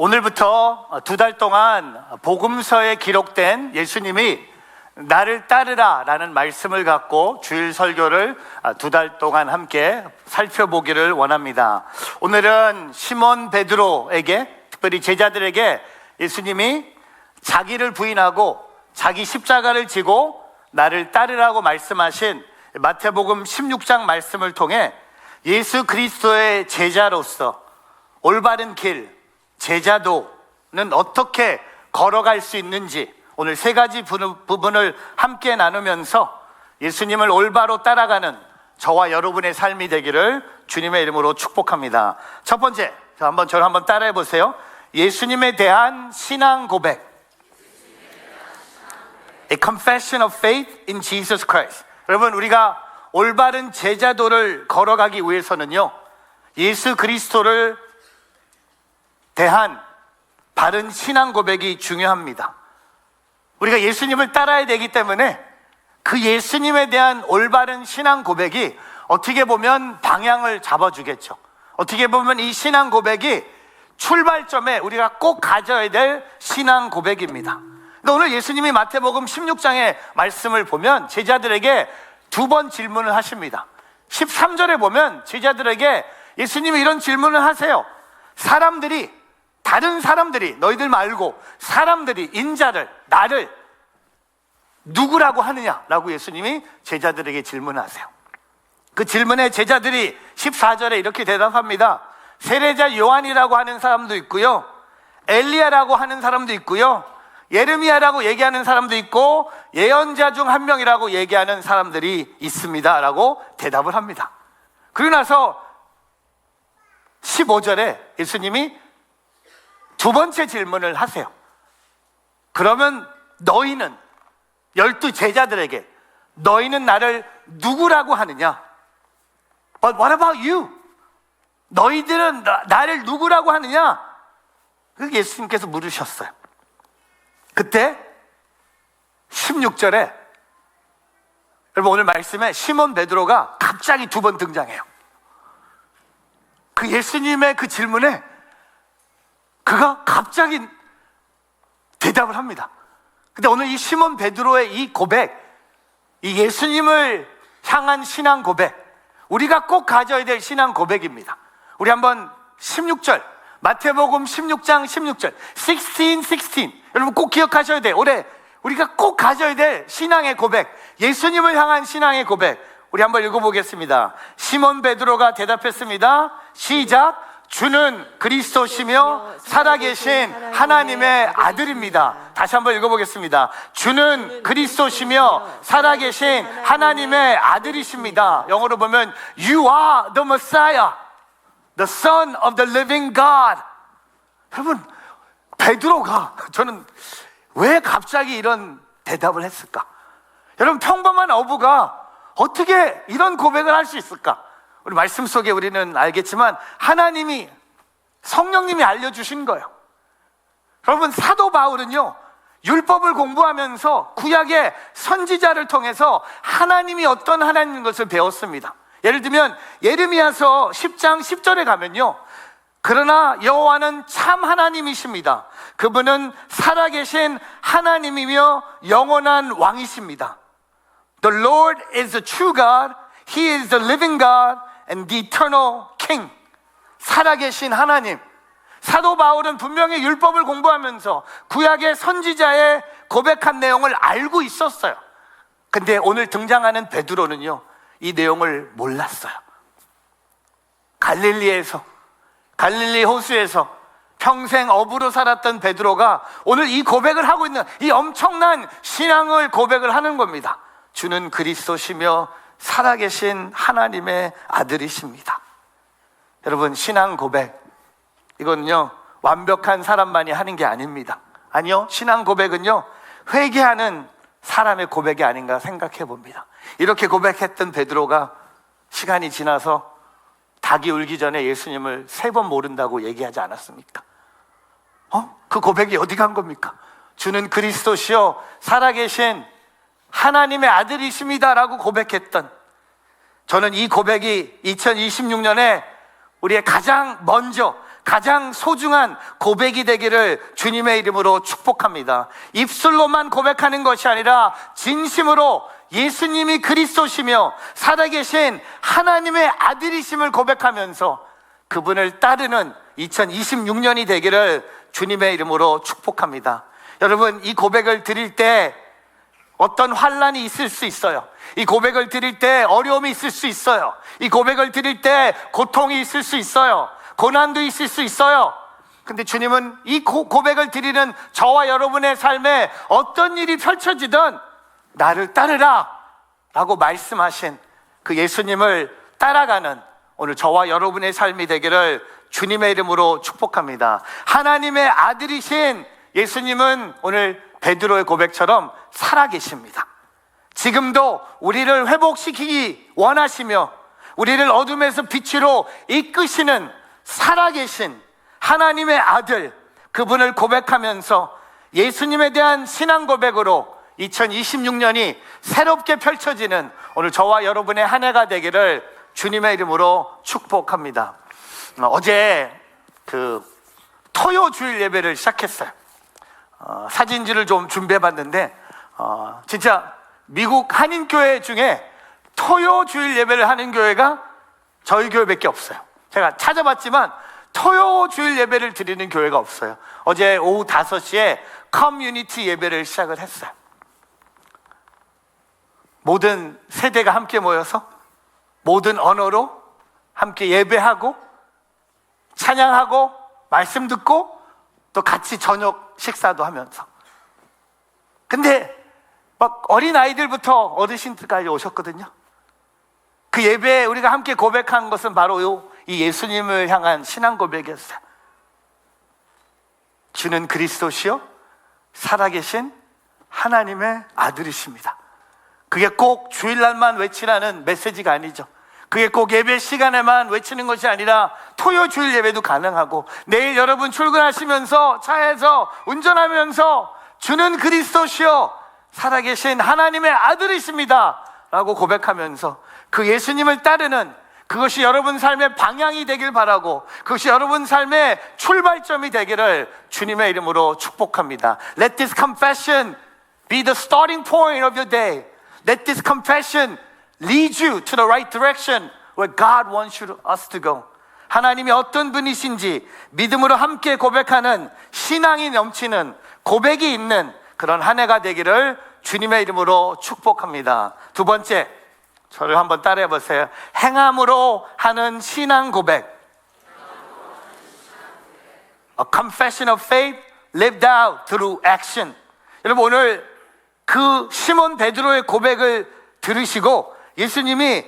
오늘부터 2달 동안 복음서에 기록된 예수님이 나를 따르라 라는 말씀을 갖고 주일 설교를 2달 동안 함께 살펴보기를 원합니다. 오늘은 시몬 베드로에게, 특별히 제자들에게 예수님이 자기를 부인하고 자기 십자가를 지고 나를 따르라고 말씀하신 마태복음 16장 말씀을 통해 예수 그리스도의 제자로서 올바른 길, 제자도는 어떻게 걸어갈 수 있는지 오늘 3가지 부분을 함께 나누면서 예수님을 올바로 따라가는 저와 여러분의 삶이 되기를 주님의 이름으로 축복합니다. 첫 번째, 저를 한번 따라해 보세요. 예수님에 대한 신앙 고백. A confession of faith in Jesus Christ. 여러분, 우리가 올바른 제자도를 걸어가기 위해서는요, 예수 그리스도를 대한 바른 신앙 고백이 중요합니다. 우리가 예수님을 따라야 되기 때문에 그 예수님에 대한 올바른 신앙 고백이 어떻게 보면 방향을 잡아주겠죠. 어떻게 보면 이 신앙 고백이 출발점에 우리가 꼭 가져야 될 신앙 고백입니다. 근데 오늘 예수님이 마태복음 16장의 말씀을 보면 제자들에게 2번 질문을 하십니다. 13절에 보면 제자들에게 예수님이 이런 질문을 하세요. 다른 사람들이, 너희들 말고 사람들이 인자를, 나를 누구라고 하느냐라고 예수님이 제자들에게 질문하세요. 그 질문에 제자들이 14절에 이렇게 대답합니다. 세례자 요한이라고 하는 사람도 있고요, 엘리야라고 하는 사람도 있고요, 예레미야라고 얘기하는 사람도 있고 예언자 중 한 명이라고 얘기하는 사람들이 있습니다 라고 대답을 합니다. 그러고 나서 15절에 예수님이 2번째 질문을 하세요. 그러면 너희는, 12 제자들에게 너희는 나를 누구라고 하느냐? But what about you? 너희들은 나를 누구라고 하느냐? 그렇게 예수님께서 물으셨어요. 그때 16절에 여러분, 오늘 말씀에 시몬 베드로가 갑자기 2번 등장해요. 그 예수님의 그 질문에 그가 갑자기 대답을 합니다. 근데 오늘 이 시몬 베드로의 이 고백, 이 예수님을 향한 신앙 고백, 우리가 꼭 가져야 될 신앙 고백입니다. 우리 한번 16절, 마태복음 16장 16절, 16. 여러분 꼭 기억하셔야 돼요. 올해 우리가 꼭 가져야 될 신앙의 고백, 예수님을 향한 신앙의 고백, 우리 한번 읽어보겠습니다. 시몬 베드로가 대답했습니다. 시작. 주는 그리스도시며 살아계신 하나님의 아들입니다. 다시 한번 읽어보겠습니다. 주는 그리스도시며 살아계신 하나님의 아들이십니다. 영어로 보면 You are the Messiah, the Son of the living God. 여러분, 베드로가, 저는 왜 갑자기 이런 대답을 했을까? 여러분, 평범한 어부가 어떻게 이런 고백을 할 수 있을까? 우리 말씀 속에 우리는 알겠지만 하나님이, 성령님이 알려주신 거예요. 여러분, 사도 바울은요, 율법을 공부하면서 구약의 선지자를 통해서 하나님이 어떤 하나님인 것을 배웠습니다. 예를 들면 예레미야서 10장 10절에 가면요, 그러나 여호와는 참 하나님이십니다. 그분은 살아계신 하나님이며 영원한 왕이십니다. The Lord is the true God, He is the living God and the eternal King. 살아계신 하나님. 사도 바울은 분명히 율법을 공부하면서 구약의 선지자의 고백한 내용을 알고 있었어요. 근데 오늘 등장하는 베드로는요, 이 내용을 몰랐어요. 갈릴리 호수에서 평생 어부로 살았던 베드로가 오늘 이 고백을 하고 있는, 이 엄청난 신앙을 고백을 하는 겁니다. 주는 그리스도시며 살아계신 하나님의 아들이십니다. 여러분, 신앙 고백, 이거는요, 완벽한 사람만이 하는 게 아닙니다. 아니요, 신앙 고백은요, 회개하는 사람의 고백이 아닌가 생각해 봅니다. 이렇게 고백했던 베드로가 시간이 지나서 닭이 울기 전에 예수님을 3번 모른다고 얘기하지 않았습니까? 그 고백이 어디 간 겁니까? 주는 그리스도시요 살아계신 하나님의 아들이십니다 라고 고백했던, 저는 이 고백이 2026년에 우리의 가장 먼저 가장 소중한 고백이 되기를 주님의 이름으로 축복합니다. 입술로만 고백하는 것이 아니라 진심으로 예수님이 그리스도시며 살아계신 하나님의 아들이심을 고백하면서 그분을 따르는 2026년이 되기를 주님의 이름으로 축복합니다. 여러분, 이 고백을 드릴 때 어떤 환난이 있을 수 있어요. 이 고백을 드릴 때 어려움이 있을 수 있어요. 이 고백을 드릴 때 고통이 있을 수 있어요. 고난도 있을 수 있어요. 근데 주님은 이 고백을 드리는 저와 여러분의 삶에 어떤 일이 펼쳐지든 나를 따르라 라고 말씀하신 그 예수님을 따라가는 오늘 저와 여러분의 삶이 되기를 주님의 이름으로 축복합니다. 하나님의 아들이신 예수님은 오늘 베드로의 고백처럼 살아계십니다. 지금도 우리를 회복시키기 원하시며 우리를 어둠에서 빛으로 이끄시는 살아계신 하나님의 아들, 그분을 고백하면서 예수님에 대한 신앙 고백으로 2026년이 새롭게 펼쳐지는 오늘 저와 여러분의 한 해가 되기를 주님의 이름으로 축복합니다. 어제 토요 주일 예배를 시작했어요. 사진지를 좀 준비해봤는데 진짜 미국 한인교회 중에 토요 주일 예배를 하는 교회가 저희 교회밖에 없어요. 제가 찾아봤지만 토요 주일 예배를 드리는 교회가 없어요. 어제 오후 5시에 커뮤니티 예배를 시작을 했어요. 모든 세대가 함께 모여서 모든 언어로 함께 예배하고 찬양하고 말씀 듣고 또 같이 저녁 식사도 하면서. 근데 막 어린아이들부터 어르신들까지 오셨거든요. 그 예배에 우리가 함께 고백한 것은 바로 이 예수님을 향한 신앙 고백이었어요. 주는 그리스도시요 살아계신 하나님의 아들이십니다. 그게 꼭 주일날만 외치라는 메시지가 아니죠. 그게 꼭 예배 시간에만 외치는 것이 아니라 토요 주일 예배도 가능하고 내일 여러분 출근하시면서 차에서 운전하면서 주는 그리스도시요 살아계신 하나님의 아들이십니다 라고 고백하면서 그 예수님을 따르는 그것이 여러분 삶의 방향이 되길 바라고 그것이 여러분 삶의 출발점이 되기를 주님의 이름으로 축복합니다. Let this confession be the starting point of your day. Let this confession lead you to the right direction where God wants us to go. 하나님이 어떤 분이신지 믿음으로 함께 고백하는 신앙이 넘치는 고백이 있는 그런 한 해가 되기를 주님의 이름으로 축복합니다. 두 번째, 저를 한번 따라해 보세요. 행함으로 하는 신앙 고백. A confession of faith lived out through action. 여러분, 오늘 그 시몬 베드로의 고백을 들으시고 예수님이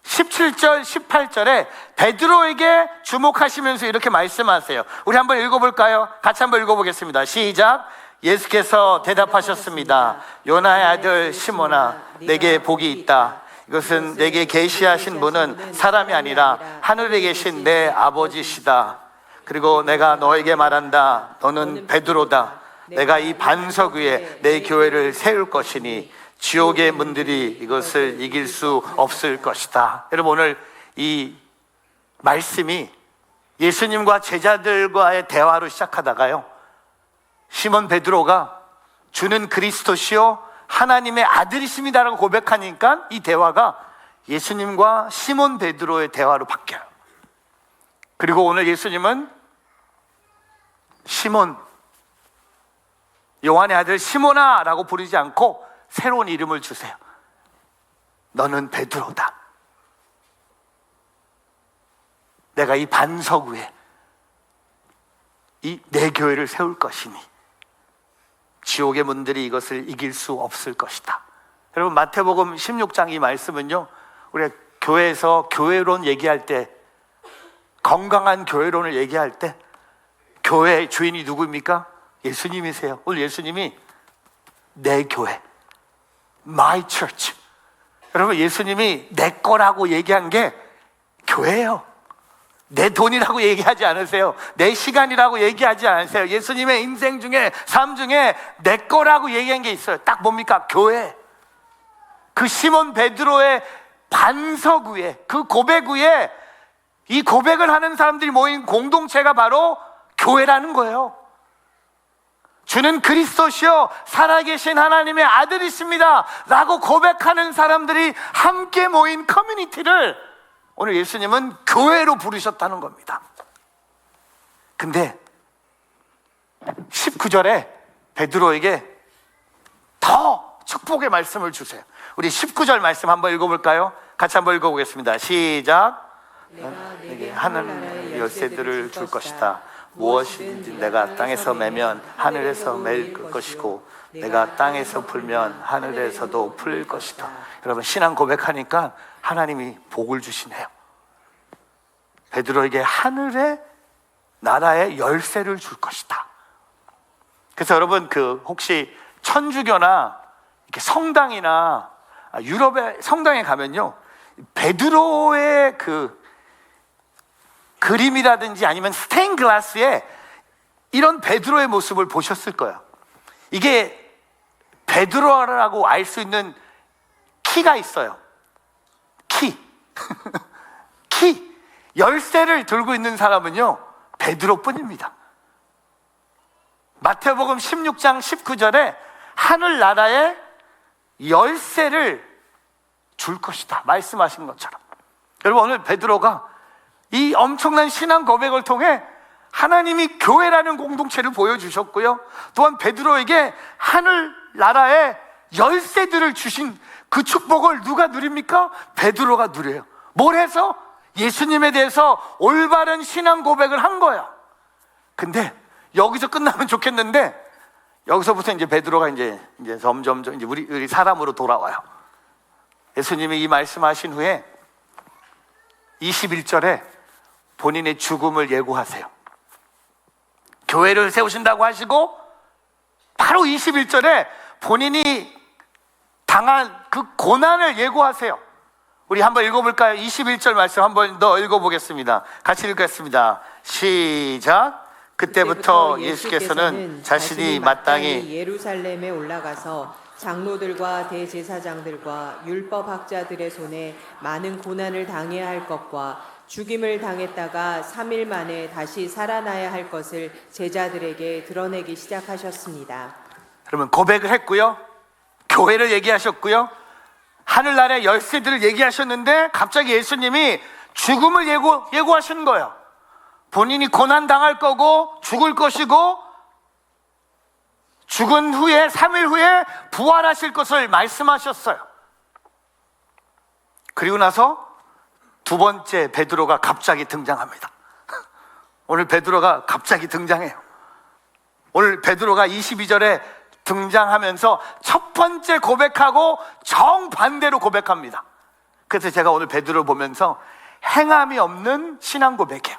17절, 18절에 베드로에게 주목하시면서 이렇게 말씀하세요. 우리 한번 읽어볼까요? 같이 한번 읽어보겠습니다. 시작. 예수께서 대답하셨습니다. 요나의 아들 시몬아, 내게 복이 있다. 이것은 내게 계시하신 분은 사람이 아니라 하늘에 계신 내 아버지시다. 그리고 내가 너에게 말한다. 너는 베드로다. 내가 이 반석 위에 내 교회를 세울 것이니 지옥의 문들이 이것을 이길 수 없을 것이다. 여러분, 오늘 이 말씀이 예수님과 제자들과의 대화로 시작하다가요, 시몬 베드로가 주는 그리스도시요 하나님의 아들이십니다라고 고백하니까 이 대화가 예수님과 시몬 베드로의 대화로 바뀌어요. 그리고 오늘 예수님은 시몬, 요한의 아들 시몬아 라고 부르지 않고 새로운 이름을 주세요. 너는 베드로다. 내가 이 반석 위에 이 내 교회를 세울 것이니 지옥의 문들이 이것을 이길 수 없을 것이다. 여러분, 마태복음 16장 이 말씀은요, 우리가 교회에서 교회론 얘기할 때, 건강한 교회론을 얘기할 때 교회의 주인이 누구입니까? 예수님이세요. 오늘 예수님이 내 교회, my church. 여러분, 예수님이 내 거라고 얘기한 게 교회예요. 내 돈이라고 얘기하지 않으세요. 내 시간이라고 얘기하지 않으세요. 예수님의 인생 중에, 삶 중에 내 거라고 얘기한 게 있어요. 딱 뭡니까? 교회. 그 시몬 베드로의 반석 위에, 그 고백 위에 이 고백을 하는 사람들이 모인 공동체가 바로 교회라는 거예요. 주는 그리스도시요 살아계신 하나님의 아들이십니다 라고 고백하는 사람들이 함께 모인 커뮤니티를 오늘 예수님은 교회로 부르셨다는 겁니다. 근데 19절에 베드로에게 더 축복의 말씀을 주세요. 우리 19절 말씀 한번 읽어볼까요? 같이 한번 읽어보겠습니다. 시작. 내게 하늘나라의 열쇠들을 줄 것이다. 무엇이든지 내가 땅에서 매면 하늘에서 매일 것이고 내가 땅에서 풀면 하늘에서도 풀릴 것이다. 여러분, 신앙 고백하니까 하나님이 복을 주시네요. 베드로에게 하늘의 나라의 열쇠를 줄 것이다. 그래서 여러분, 혹시 천주교나 이렇게 성당이나 유럽의 성당에 가면요, 베드로의 그림이라든지 아니면 스테인 글라스에 이런 베드로의 모습을 보셨을 거예요. 이게 베드로라고 알 수 있는 키가 있어요. 키. 열쇠를 들고 있는 사람은요, 베드로뿐입니다. 마태복음 16장 19절에 하늘나라의 열쇠를 줄 것이다 말씀하신 것처럼, 여러분, 오늘 베드로가 이 엄청난 신앙 고백을 통해 하나님이 교회라는 공동체를 보여주셨고요, 또한 베드로에게 하늘나라의 열쇠들을 주신 그 축복을 누가 누립니까? 베드로가 누려요. 뭘 해서? 예수님에 대해서 올바른 신앙 고백을 한 거야. 근데 여기서 끝나면 좋겠는데, 여기서부터 이제 베드로가 이제 점점 이제 우리 사람으로 돌아와요. 예수님이 이 말씀하신 후에 21절에 본인의 죽음을 예고하세요. 교회를 세우신다고 하시고 바로 21절에 본인이 당한 그 고난을 예고하세요. 우리 한번 읽어볼까요? 21절 말씀 한번 더 읽어보겠습니다. 같이 읽겠습니다. 시작. 그때부터 예수께서는 자신이 마땅히 예루살렘에 올라가서 장로들과 대제사장들과 율법학자들의 손에 많은 고난을 당해야 할 것과 죽임을 당했다가 3일 만에 다시 살아나야 할 것을 제자들에게 드러내기 시작하셨습니다. 그러면 고백을 했고요, 교회를 얘기하셨고요, 하늘나라의 열쇠들을 얘기하셨는데 갑자기 예수님이 죽음을 예고하시는 거예요. 본인이 고난 당할 거고 죽을 것이고 죽은 후에 3일 후에 부활하실 것을 말씀하셨어요. 그리고 나서 두 번째 베드로가 갑자기 등장합니다. 오늘 베드로가 갑자기 등장해요. 오늘 베드로가 22절에 등장하면서 첫 번째 고백하고 정반대로 고백합니다. 그래서 제가 오늘 베드로를 보면서 행함이 없는 신앙 고백이에요.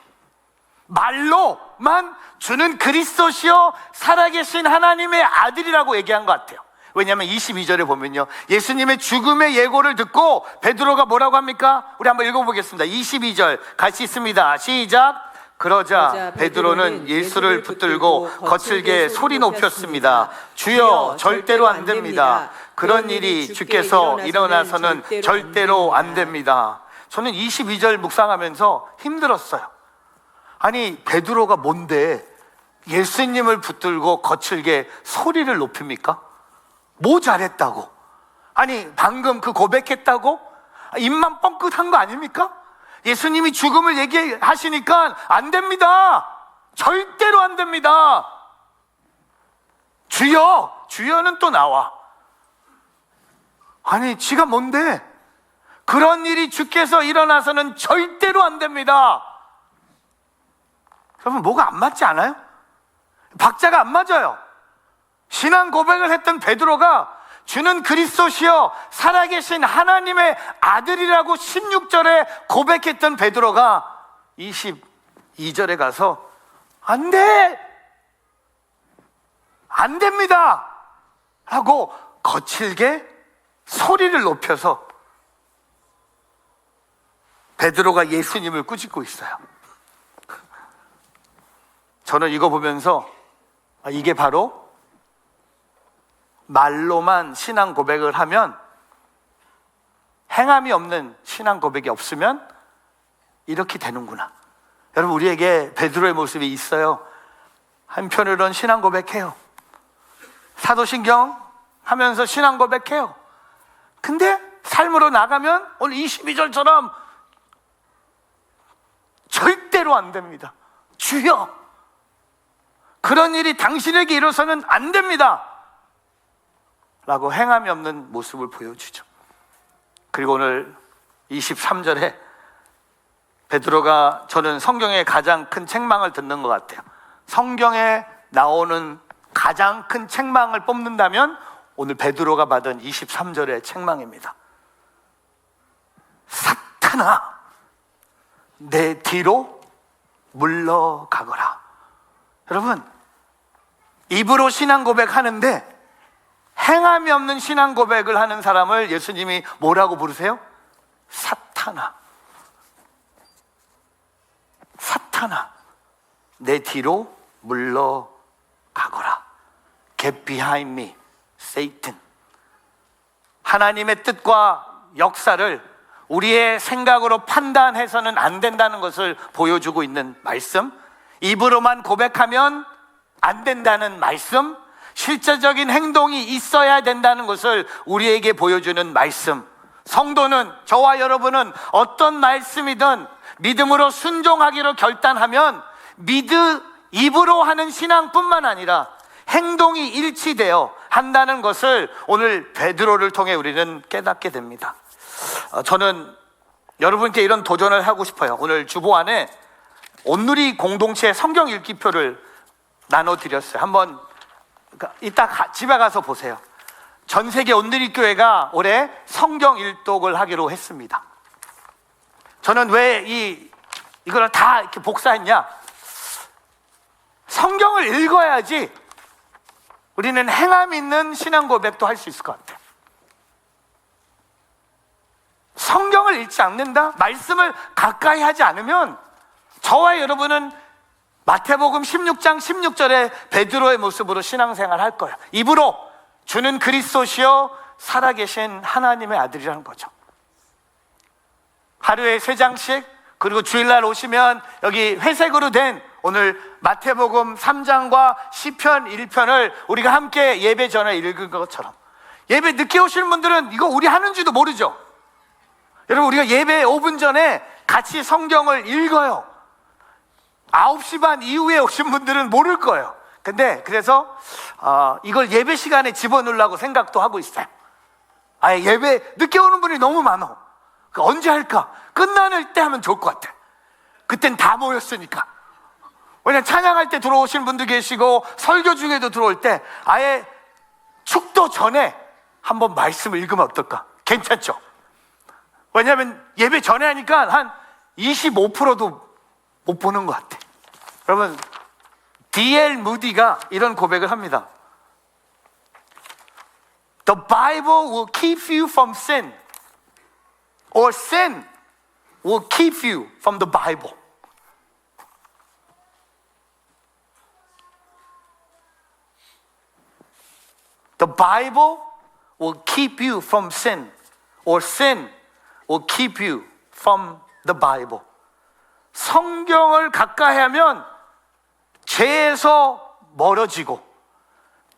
말로만 주는 그리스도시요 살아계신 하나님의 아들이라고 얘기한 것 같아요. 왜냐하면 22절에 보면요, 예수님의 죽음의 예고를 듣고 베드로가 뭐라고 합니까? 우리 한번 읽어보겠습니다. 22절 같이 있습니다. 시작. 그러자 베드로는 예수를 붙들고 거칠게 소리 높였습니다. 주여, 절대로 안 됩니다. 그런 일이 주께서 일어나서는 절대로 안 됩니다. 저는 22절 묵상하면서 힘들었어요. 아니, 베드로가 뭔데 예수님을 붙들고 거칠게 소리를 높입니까? 뭐 잘했다고? 아니, 방금 그 고백했다고? 입만 뻥끗한 거 아닙니까? 예수님이 죽음을 얘기하시니까 안 됩니다. 절대로 안 됩니다. 주여, 주여는 또 나와. 아니, 지가 뭔데? 그런 일이 주께서 일어나서는 절대로 안 됩니다. 여러분, 뭐가 안 맞지 않아요? 박자가 안 맞아요. 신앙 고백을 했던 베드로가 주는 그리스도시여 살아계신 하나님의 아들이라고 16절에 고백했던 베드로가 22절에 가서 안 돼! 안 됩니다! 하고 거칠게 소리를 높여서 베드로가 예수님을 꾸짖고 있어요. 저는 이거 보면서 이게 바로 말로만 신앙 고백을 하면, 행함이 없는 신앙 고백이 없으면 이렇게 되는구나. 여러분, 우리에게 베드로의 모습이 있어요. 한편으로는 신앙 고백해요. 사도신경 하면서 신앙 고백해요. 근데 삶으로 나가면 오늘 22절처럼 절대로 안 됩니다. 주여, 그런 일이 당신에게 일어서는 안 됩니다 라고 행함이 없는 모습을 보여주죠. 그리고 오늘 23절에 베드로가, 저는 성경의 가장 큰 책망을 듣는 것 같아요. 성경에 나오는 가장 큰 책망을 뽑는다면 오늘 베드로가 받은 23절의 책망입니다. 사탄아, 내 뒤로 물러가거라. 여러분, 입으로 신앙 고백하는데 행함이 없는 신앙 고백을 하는 사람을 예수님이 뭐라고 부르세요? 사탄아. 사탄아, 내 뒤로 물러가거라. Get behind me, Satan. 하나님의 뜻과 역사를 우리의 생각으로 판단해서는 안 된다는 것을 보여주고 있는 말씀, 입으로만 고백하면 안 된다는 말씀, 실제적인 행동이 있어야 된다는 것을 우리에게 보여주는 말씀. 성도는, 저와 여러분은 어떤 말씀이든 믿음으로 순종하기로 결단하면 입으로 하는 신앙뿐만 아니라 행동이 일치되어 한다는 것을 오늘 베드로를 통해 우리는 깨닫게 됩니다. 저는 여러분께 이런 도전을 하고 싶어요. 오늘 주보 안에 온누리 공동체 성경 읽기표를 나눠드렸어요. 한번 이따 집에 가서 보세요. 전 세계 온누리 교회가 올해 성경 일독을 하기로 했습니다. 저는 왜 이걸 다 이렇게 복사했냐? 성경을 읽어야지 우리는 행함 있는 신앙 고백도 할 수 있을 것 같아요. 성경을 읽지 않는다? 말씀을 가까이 하지 않으면 저와 여러분은 마태복음 16장 16절의 베드로의 모습으로 신앙생활 할 거예요. 입으로 주는 그리스도시요 살아계신 하나님의 아들이라는 거죠. 하루에 3장씩, 그리고 주일날 오시면 여기 회색으로 된 오늘 마태복음 3장과 시편 1편을 우리가 함께 예배 전에 읽은 것처럼, 예배 늦게 오시는 분들은 이거 우리 하는지도 모르죠. 여러분, 우리가 예배 5분 전에 같이 성경을 읽어요. 9시 반 이후에 오신 분들은 모를 거예요. 근데 그래서 이걸 예배 시간에 집어넣으려고 생각도 하고 있어요. 아예 예배 늦게 오는 분이 너무 많아. 언제 할까? 끝나는 때 하면 좋을 것 같아. 그땐 다 모였으니까. 왜냐면 찬양할 때 들어오시는 분도 계시고 설교 중에도 들어올 때 아예 축도 전에 한번 말씀을 읽으면 어떨까? 괜찮죠? 왜냐하면 예배 전에 하니까 한 25%도 못 보는 것 같아. 여러분, D.L. 무디가 이런 고백을 합니다. The Bible will keep you from sin, or sin will keep you from the Bible. The Bible will keep you from sin, or sin will keep you from the Bible. 성경을 가까이 하면 죄에서 멀어지고,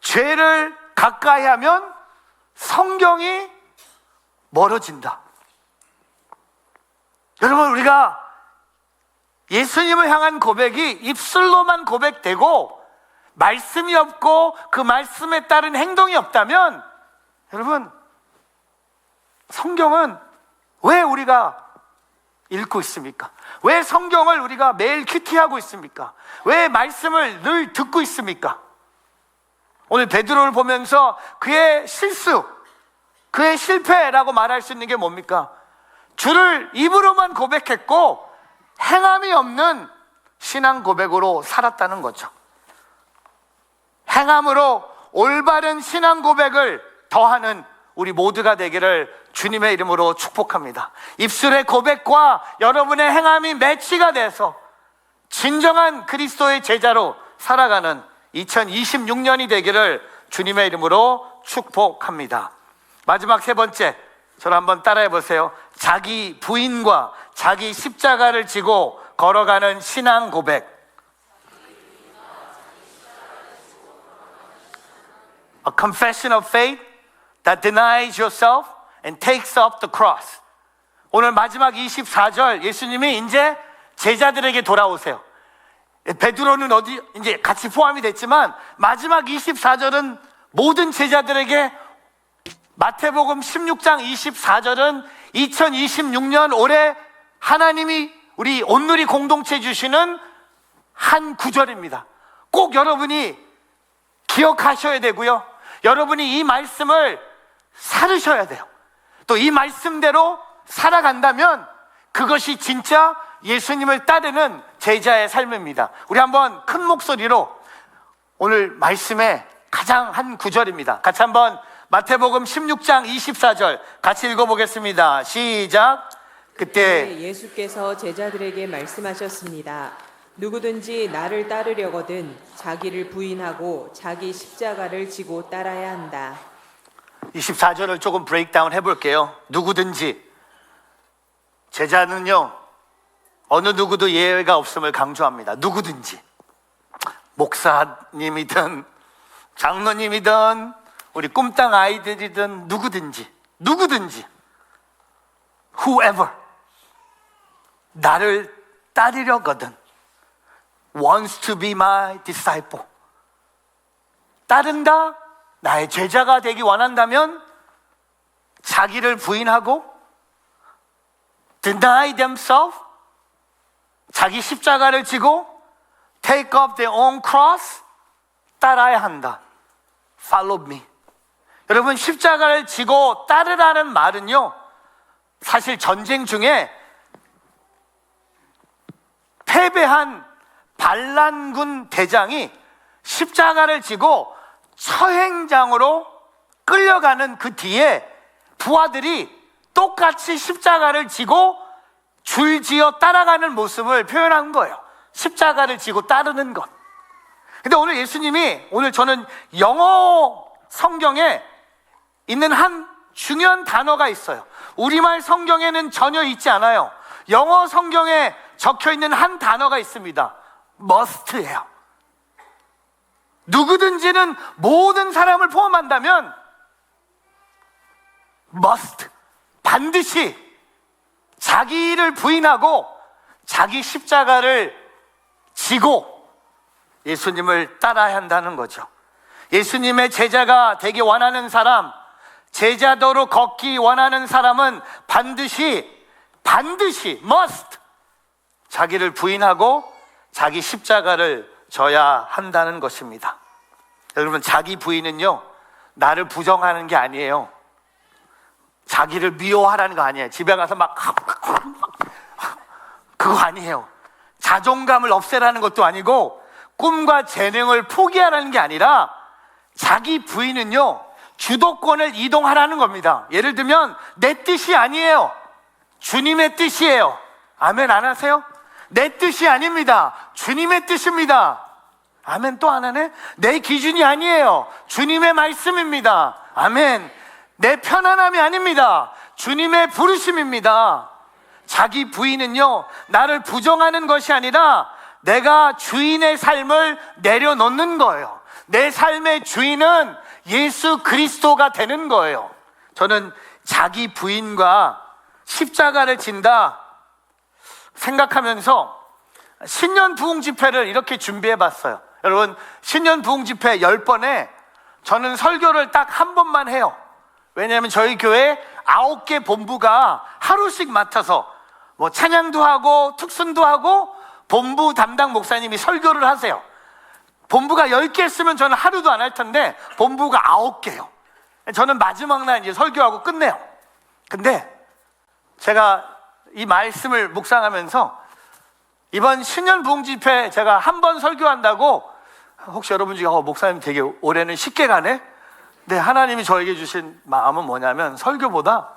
죄를 가까이 하면 성경이 멀어진다. 여러분, 우리가 예수님을 향한 고백이 입술로만 고백되고 말씀이 없고 그 말씀에 따른 행동이 없다면, 여러분, 성경은 왜 우리가 읽고 있습니까? 왜 성경을 우리가 매일 큐티하고 있습니까? 왜 말씀을 늘 듣고 있습니까? 오늘 베드로를 보면서 그의 실수, 그의 실패라고 말할 수 있는 게 뭡니까? 주를 입으로만 고백했고 행함이 없는 신앙 고백으로 살았다는 거죠. 행함으로 올바른 신앙 고백을 더하는 우리 모두가 되기를 주님의 이름으로 축복합니다. 입술의 고백과 여러분의 행함이 매치가 돼서 진정한 그리스도의 제자로 살아가는 2026년이 되기를 주님의 이름으로 축복합니다. 마지막 3번째, 저를 한번 따라해 보세요. 자기 부인과 자기 십자가를 지고 걸어가는 신앙 고백. A confession of faith that denies yourself and takes up the cross. 오늘 마지막 24절 예수님이 이제 제자들에게 돌아오세요. 베드로는 어디 이제 같이 포함이 됐지만 마지막 24절은 모든 제자들에게, 마태복음 16장 24절은 2026년 올해 하나님이 우리 온누리 공동체 주시는 한 구절입니다. 꼭 여러분이 기억하셔야 되고요. 여러분이 이 말씀을 살으셔야 돼요. 또 이 말씀대로 살아간다면 그것이 진짜 예수님을 따르는 제자의 삶입니다. 우리 한번 큰 목소리로 오늘 말씀의 가장 한 구절입니다. 같이 한번 마태복음 16장 24절 같이 읽어보겠습니다. 시작. 그때 예수께서 제자들에게 말씀하셨습니다. 누구든지 나를 따르려거든 자기를 부인하고 자기 십자가를 지고 따라야 한다. 24절을 조금 브레이크다운 해볼게요. 누구든지. 제자는요, 어느 누구도 예외가 없음을 강조합니다. 누구든지. 목사님이든 장로님이든 우리 꿈땅 아이들이든 누구든지 whoever 나를 따르려거든 wants to be my disciple, 따른다, 나의 제자가 되기 원한다면 자기를 부인하고 deny themselves, 자기 십자가를 지고 take up their own cross, 따라야 한다. Follow me. 여러분, 십자가를 지고 따르라는 말은요, 사실 전쟁 중에 패배한 반란군 대장이 십자가를 지고 처행장으로 끌려가는 그 뒤에 부하들이 똑같이 십자가를 지고 줄지어 따라가는 모습을 표현한 거예요. 십자가를 지고 따르는 것. 근데 오늘 예수님이, 오늘 저는 영어 성경에 있는 한 중요한 단어가 있어요. 우리말 성경에는 전혀 있지 않아요. 영어 성경에 적혀 있는 한 단어가 있습니다. must예요. 누구든지는 모든 사람을 포함한다면 must, 반드시 자기를 부인하고 자기 십자가를 지고 예수님을 따라야 한다는 거죠. 예수님의 제자가 되기 원하는 사람, 제자도로 걷기 원하는 사람은 반드시 must 자기를 부인하고 자기 십자가를 져야 한다는 것입니다. 여러분, 자기 부인은요, 나를 부정하는 게 아니에요. 자기를 미워하라는 거 아니에요. 집에 가서 막 그거 아니에요. 자존감을 없애라는 것도 아니고 꿈과 재능을 포기하라는 게 아니라 자기 부인은요, 주도권을 이동하라는 겁니다. 예를 들면 내 뜻이 아니에요. 주님의 뜻이에요. 아멘 안 하세요? 내 뜻이 아닙니다. 주님의 뜻입니다. 아멘 또 안 하네? 내 기준이 아니에요. 주님의 말씀입니다. 아멘. 내 편안함이 아닙니다. 주님의 부르심입니다. 자기 부인은요, 나를 부정하는 것이 아니라 내가 주인의 삶을 내려놓는 거예요. 내 삶의 주인은 예수 그리스도가 되는 거예요. 저는 자기 부인과 십자가를 진다 생각하면서 신년 부흥 집회를 이렇게 준비해 봤어요. 여러분, 신년 부흥 집회 10번에 저는 설교를 딱 한 번만 해요. 왜냐하면 저희 교회 9개 본부가 하루씩 맡아서 뭐 찬양도 하고 특순도 하고 본부 담당 목사님이 설교를 하세요. 본부가 10개 했으면 저는 하루도 안 할 텐데 본부가 9개요. 저는 마지막 날 이제 설교하고 끝내요. 근데 제가 이 말씀을 묵상하면서 이번 신년 부흥 집회 제가 한 번 설교한다고, 혹시 여러분 중에 목사님 되게 올해는 쉽게 가네? 근데 하나님이 저에게 주신 마음은 뭐냐면, 설교보다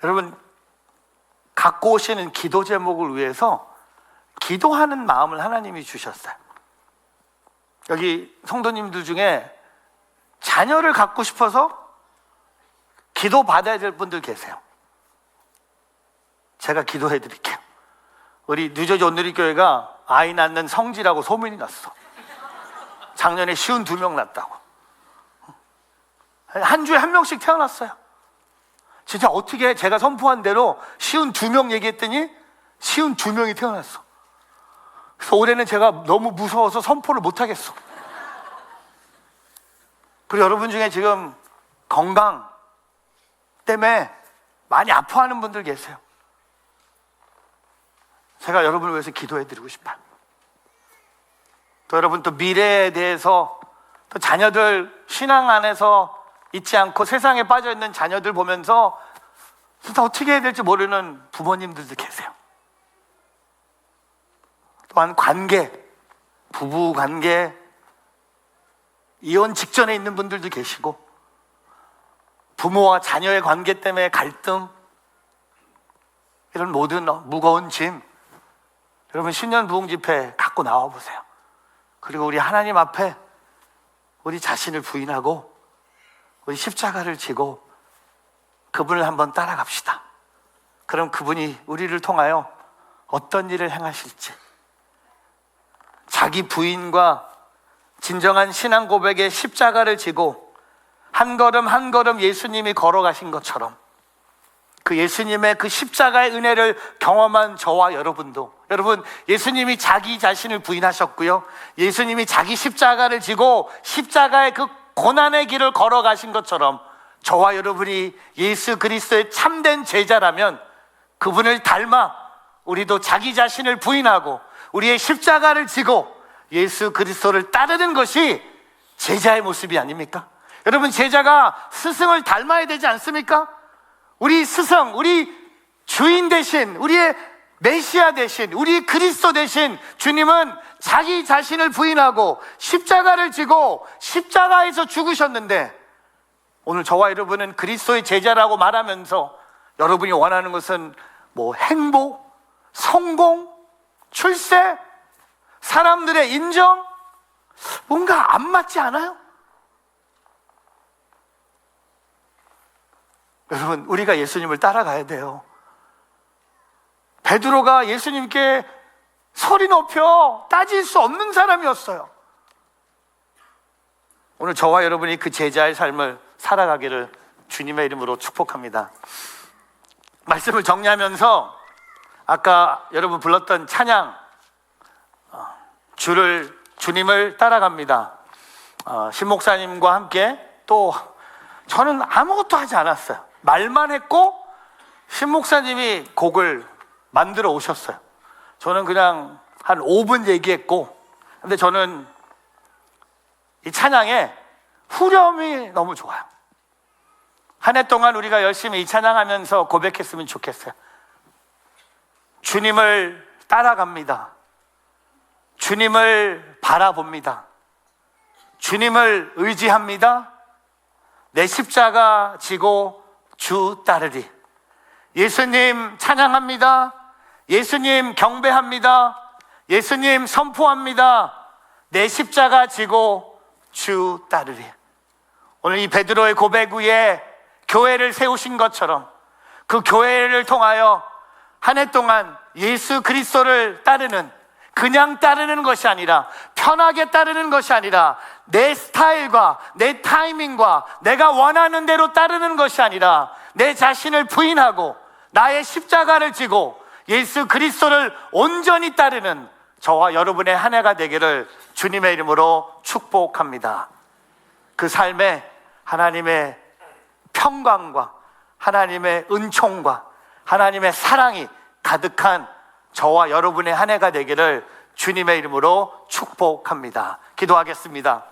여러분 갖고 오시는 기도 제목을 위해서 기도하는 마음을 하나님이 주셨어요. 여기 성도님들 중에 자녀를 갖고 싶어서 기도 받아야 될 분들 계세요. 제가 기도해 드릴게요. 우리 뉴저지 온누리교회가 아이 낳는 성지라고 소문이 났어. 작년에 52명 낳았다고. 한 주에 한 명씩 태어났어요. 진짜 어떻게 제가 선포한 대로 52명 얘기했더니 52명이 태어났어. 그래서 올해는 제가 너무 무서워서 선포를 못하겠어. 그리고 여러분 중에 지금 건강 때문에 많이 아파하는 분들 계세요. 제가 여러분을 위해서 기도해드리고 싶어요. 또 여러분 또 미래에 대해서 또 자녀들 신앙 안에서 있지 않고 세상에 빠져있는 자녀들 보면서 진짜 어떻게 해야 될지 모르는 부모님들도 계세요. 또한 관계, 부부 관계, 이혼 직전에 있는 분들도 계시고 부모와 자녀의 관계 때문에 갈등, 이런 모든 무거운 짐, 여러분 신년 부흥 집회 갖고 나와 보세요. 그리고 우리 하나님 앞에 우리 자신을 부인하고 우리 십자가를 지고 그분을 한번 따라갑시다. 그럼 그분이 우리를 통하여 어떤 일을 행하실지, 자기 부인과 진정한 신앙 고백의 십자가를 지고 한 걸음 한 걸음 예수님이 걸어가신 것처럼 그 예수님의 그 십자가의 은혜를 경험한 저와 여러분도, 여러분 예수님이 자기 자신을 부인하셨고요, 예수님이 자기 십자가를 지고 십자가의 그 고난의 길을 걸어가신 것처럼 저와 여러분이 예수 그리스도의 참된 제자라면 그분을 닮아 우리도 자기 자신을 부인하고 우리의 십자가를 지고 예수 그리스도를 따르는 것이 제자의 모습이 아닙니까? 여러분 제자가 스승을 닮아야 되지 않습니까? 우리 스승, 우리 주인 대신, 우리의 메시아 대신, 우리 그리스도 대신 주님은 자기 자신을 부인하고 십자가를 지고 십자가에서 죽으셨는데, 오늘 저와 여러분은 그리스도의 제자라고 말하면서 여러분이 원하는 것은 뭐 행복, 성공, 출세, 사람들의 인정, 뭔가 안 맞지 않아요? 여러분 우리가 예수님을 따라가야 돼요. 베드로가 예수님께 소리 높여 따질 수 없는 사람이었어요. 오늘 저와 여러분이 그 제자의 삶을 살아가기를 주님의 이름으로 축복합니다. 말씀을 정리하면서 아까 여러분 불렀던 찬양, 주님을 따라갑니다. 신 목사님과 함께, 또 저는 아무것도 하지 않았어요. 말만 했고 신 목사님이 곡을 만들어 오셨어요. 저는 그냥 한 5분 얘기했고, 근데 저는 이 찬양에 후렴이 너무 좋아요. 한 해 동안 우리가 열심히 이 찬양하면서 고백했으면 좋겠어요. 주님을 따라갑니다. 주님을 바라봅니다. 주님을 의지합니다. 내 십자가 지고 주 따르리. 예수님 찬양합니다. 예수님 경배합니다. 예수님 선포합니다. 내 십자가 지고 주 따르리. 오늘 이 베드로의 고백 위에 교회를 세우신 것처럼 그 교회를 통하여 한 해 동안 예수 그리스도를 따르는, 그냥 따르는 것이 아니라, 편하게 따르는 것이 아니라, 내 스타일과 내 타이밍과 내가 원하는 대로 따르는 것이 아니라 내 자신을 부인하고 나의 십자가를 지고 예수 그리스도를 온전히 따르는 저와 여러분의 한 해가 되기를 주님의 이름으로 축복합니다. 그 삶에 하나님의 평강과 하나님의 은총과 하나님의 사랑이 가득한 저와 여러분의 한 해가 되기를 주님의 이름으로 축복합니다. 기도하겠습니다.